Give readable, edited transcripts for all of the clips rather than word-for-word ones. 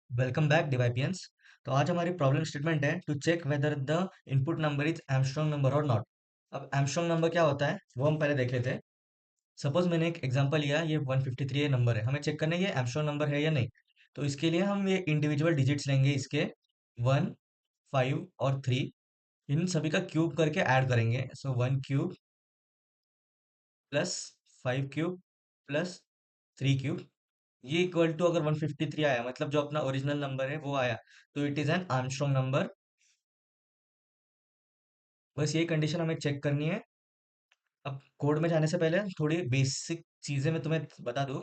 Welcome back डिवाइपियंस। तो आज हमारी प्रॉब्लम स्टेटमेंट है to check whether the input number is Armstrong number और नॉट। अब एमस्ट्रॉन्ग नंबर क्या होता है वो हम पहले देख लेते हैं। सपोज मैंने एक एग्जांपल लिया, ये 153 नंबर है, हमें चेक करना है ये एमस्ट्रॉन्ग नंबर है या नहीं। तो इसके लिए हम ये इंडिविजुअल डिजिट्स लेंगे, इसके 1, 5 और 3, इन सभी का क्यूब करके ऐड करेंगे। सो 1 cube plus 5 cube plus 3 cube, ये इक्वल टू अगर 153 आया, मतलब जो अपना ओरिजिनल नंबर है वो आया, तो it is an Armstrong number. बस ये कंडीशन हमें चेक करनी है। अब कोड में जाने से पहले थोड़ी बेसिक चीजें मैं तुम्हें बता दूं।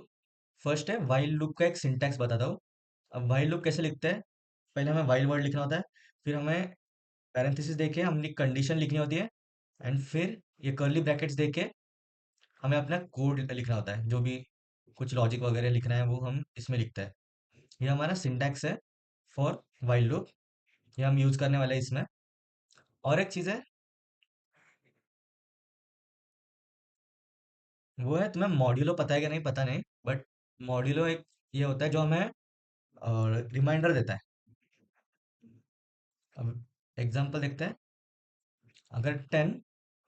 फर्स्ट है वाइल लूप का एक सिंटैक्स बताता हूँ। अब वाइल लूप कैसे लिखते हैं, पहले हमें वाइल वर्ड लिखना होता है, फिर हमें पैरेंथेसिस देके हमने कंडीशन लिखनी होती है, एंड फिर ये कर्ली ब्रैकेट्स देके हमें अपना कोड लिखना होता है। जो भी कुछ लॉजिक वगैरह लिखना है वो हम इसमें लिखते हैं। ये हमारा सिंटैक्स है फॉर वाइल लूप, ये हम यूज करने वाले हैं इसमें। और एक चीज है, वो है तुम्हें मॉड्यूलो पता है कि नहीं पता नहीं, बट मॉड्यूलो एक ये होता है जो हमें रिमाइंडर देता है। अब एग्जांपल देखते हैं। अगर 10,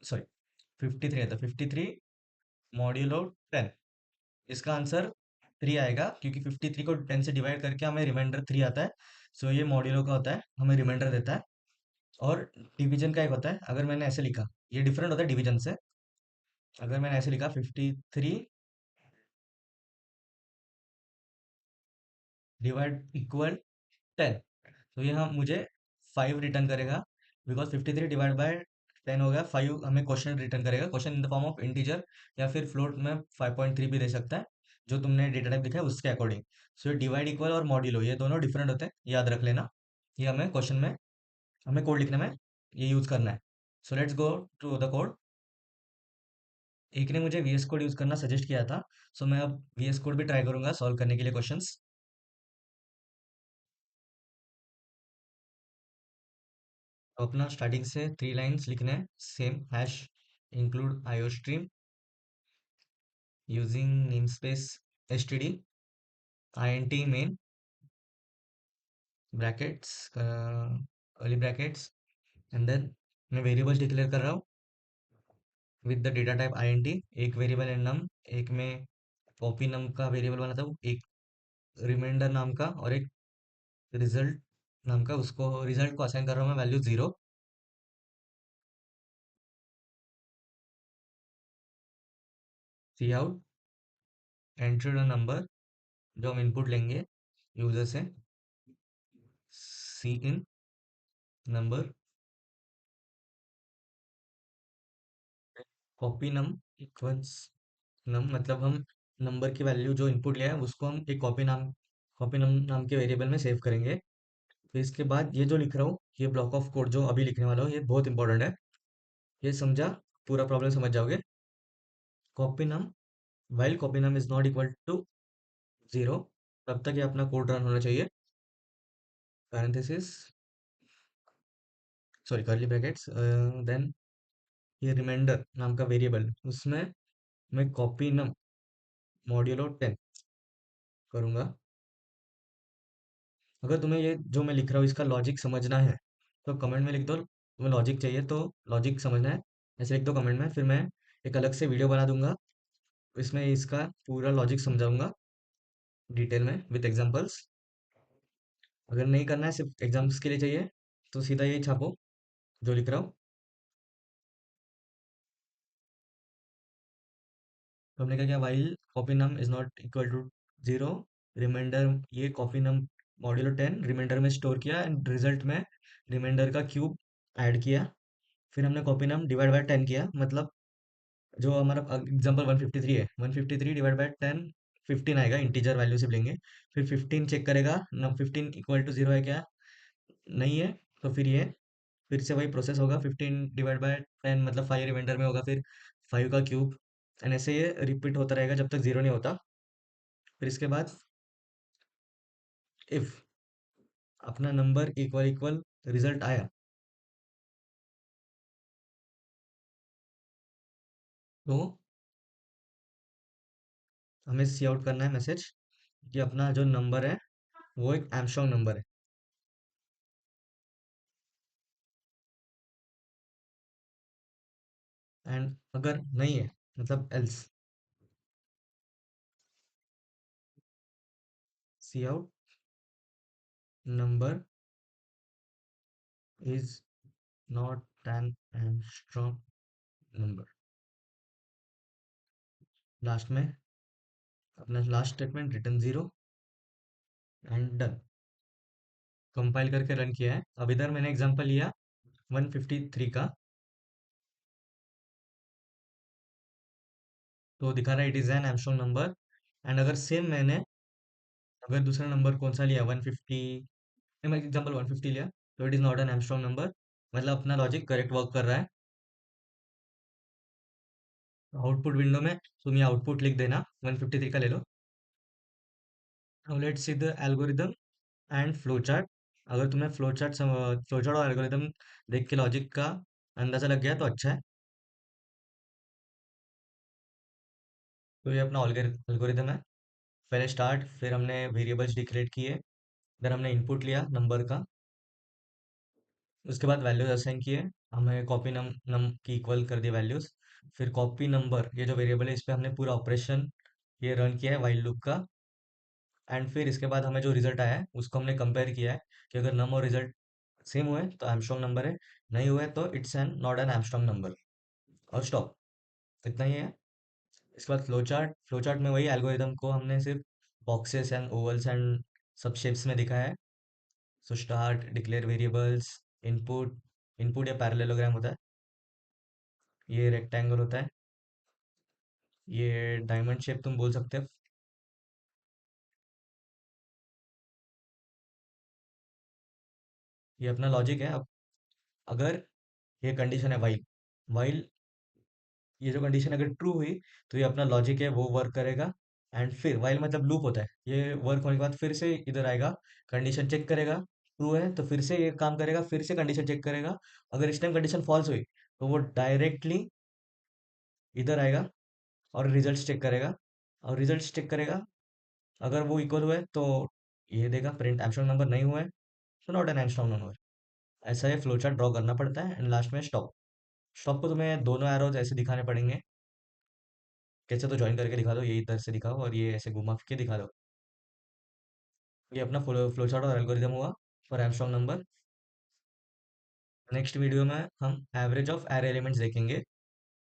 सॉरी 53 है तो 53 मॉड्यूलो 10, इसका आंसर 3 आएगा, क्योंकि 53 को 10 से डिवाइड करके हमें रिमाइंडर 3 आता है। सो ये मॉड्यूलो का होता है, हमें रिमाइंडर देता है। और डिवीजन का एक होता है, अगर मैंने ऐसे लिखा, ये डिफरेंट होता है डिवीजन से। अगर मैंने ऐसे लिखा 53 डिवाइड इक्वल 10, तो ये हम मुझे 5 रिटर्न करेगा, बिकॉज 53 डिवाइड बाय 10 हो गया 5, हमें क्वेश्चन रिटर्न करेगा, question in the form of integer, या फिर फ्लोट में 5.3 भी दे सकता है, जो तुमने डेटा टाइप दिखा है उसके अकॉर्डिंग। सो डिवाइड इक्वल और मॉड्यूलो ये दोनों डिफरेंट होते हैं, याद रख लेना। ये हमें क्वेश्चन में, हमें कोड लिखने में ये यूज करना है। So let's go to the code. एक ने मुझे वीएस कोड यूज करना सजेस्ट किया था, सो मैं अब वीएस कोड भी ट्राई करूंगा सॉल्व करने के लिए क्वेश्चंस। तो अपना स्टार्टिंग से 3 लाइन्स लिखने हैं, same hash include iostream using namespace std int main brackets curly brackets, and then मैं वेरिएबल्स डिक्लेयर कर रहा हूँ with the data type int। एक वेरिएबल है num, एक में कॉपी num का वेरिएबल बनाता हूँ, एक रिमाइंडर नाम का और एक रिजल्ट नाम का, उसको रिजल्ट को असाइन कर रहा हूँ मैं value 0। Cout enter the number, जो हम इनपुट लेंगे यूजर से, cin number, copy num equals num, मतलब हम नंबर की वैल्यू जो इनपुट लिया है उसको हम एक कॉपी नम नाम के वेरिएबल में सेव करेंगे। फिर इसके बाद ये जो लिख रहा हूँ, ये ब्लॉक ऑफ कोड जो अभी लिखने वाला हूँ, ये बहुत इंपॉर्टेंट है। ये समझा, पूरा प्रॉब्लम समझ जाओगे। Copy num while copy num is not equal to 0, तब तक ये अपना कोड रन होना चाहिए। Parenthesis, sorry curly brackets, then ये रिमाइंडर नाम का वेरिएबल, उसमें मैं कॉपी नम मॉड्यूलो 10 करूँगा। अगर तुम्हें ये जो मैं लिख रहा हूँ इसका लॉजिक समझना है तो कमेंट में लिख दो, तुम्हें लॉजिक चाहिए तो लॉजिक समझना है ऐसे लिख दो कमेंट में, फिर मैं एक अलग से वीडियो बना दूंगा, इसमें इसका पूरा लॉजिक समझाऊंगा डिटेल में विद एग्जांपल्स। अगर नहीं करना है, सिर्फ एग्जाम्स के लिए चाहिए, तो सीधा यही छापो जो लिख रहा हूँ। तो हमने क्या किया, while copy num is not equal to 0, reminder ये कॉपी नम मॉड्यूलो 10 रिमाइंडर में स्टोर किया, एंड रिजल्ट में रिमाइंडर का क्यूब ऐड किया। फिर हमने कॉपी नम डिवाइड बाय 10 किया, मतलब जो हमारा एग्जांपल 153 है, 153 डिवाइड बाय 10 15 आएगा, इंटीजर वैल्यू से लेंगे। फिर 15 चेक करेगा ना, 15 इक्वल टू 0 है क्या, नहीं है, तो फिर ये फिर से वही प्रोसेस होगा, 15 डिवाइड बाय 10 मतलब 5 रिमाइंडर में होगा, फिर 5 का क्यूब, एंड ऐसे ये रिपीट होता रहेगा जब तक 0 नहीं होता। फिर इसके बाद इफ अपना नंबर इक्वल इक्वल रिजल्ट आया, तो हमें सी आउट करना है मैसेज कि अपना जो नंबर है वो एक एमस्ट्रॉन्ग नंबर है। एंड अगर नहीं है, मतलब else, cout number is not an Armstrong number. Last में अपना last statement return zero and done. Compile करके रन किया है। अब इधर मैंने एग्जांपल लिया 153 का, तो दिखा रहा है it is an Armstrong number. And अगर सेम मैंने अगर दूसरा नंबर कौन सा लिया 150, मैं एग्जांपल 150 लिया, तो it is not an Armstrong number. मतलब अपना लॉजिक करेक्ट वर्क कर रहा है। आउटपुट विंडो में तुम ये आउटपुट लिख देना, 153 का ले लो। Now let's see the algorithm and flow chart. अगर तुम्हें फ्लो चार्ट और एल्गोरिदम देख के लॉजिक का अंदाजा लग गया तो अच्छा है। तो ये अपना एल्गोरिदम है। पहले स्टार्ट, फिर हमने वेरिएबल्स डिक्लेयर किए, फिर हमने इनपुट लिया नंबर का, उसके बाद वैल्यूज असाइन किए। हमें कॉपी नम नम की इक्वल कर दिया वैल्यूज। फिर कॉपी नंबर ये जो वेरिएबल है इस पे हमने पूरा ऑपरेशन ये रन किया है वाइल लूप का। एंड फिर इसके बाद हमें जो रिजल्ट आया है उसको हमने कंपेयर किया है कि अगर नम और रिजल्ट सेम हुए तो एमस्ट्रॉन्ग नंबर है, नहीं हुए तो it's an not an Armstrong number. और स्टॉप, इतना ही है। इसके बाद फ्लो चार्ट में वही एल्गोरिदम को हमने सिर्फ बॉक्सेस एंड ओवल्स एंड सब शेप्स में दिखाया है। So start, declare variables, input, input या पैरेललोग्राम होता है, ये रेक्टेंगल होता है, ये डायमंड शेप तुम बोल सकते हो। ये अपना लॉजिक है। अब अगर ये कंडीशन है वाइल, वाइल ये जो कंडीशन अगर ट्रू हुई तो ये अपना लॉजिक है वो वर्क करेगा। एंड फिर वाइल मतलब लूप होता है, ये वर्क होने के बाद फिर से इधर आएगा, कंडीशन चेक करेगा, ट्रू है तो फिर से ये काम करेगा, फिर से कंडीशन चेक करेगा। अगर इस टाइम कंडीशन फॉल्स हुई तो वो डायरेक्टली इधर आएगा और रिजल्ट्स चेक करेगा, और रिजल्ट्स चेक करेगा। अगर वो इक्वल हुए तो ये देगा प्रिंट एमस्ट्रॉन्ग नंबर, नहीं हुआ है तो नॉट एन एमस्ट्रॉन्ग नंबर। ऐसा ये फ्लो चार्ट ड्रॉ करना पड़ता है। एंड लास्ट में स्टॉप। स्टॉप को तुम्हें दोनों एरोज ऐसे दिखाने पड़ेंगे, कैसे तो ज्वाइन करके दिखा दो, ये इधर से दिखाओ और ये ऐसे घुमा के दिखा दो। ये अपना फ्लो चार्ट और एल्गोरिदम हुआ for Armstrong number. Next video में हम एवरेज ऑफ एरे एलिमेंट्स देखेंगे।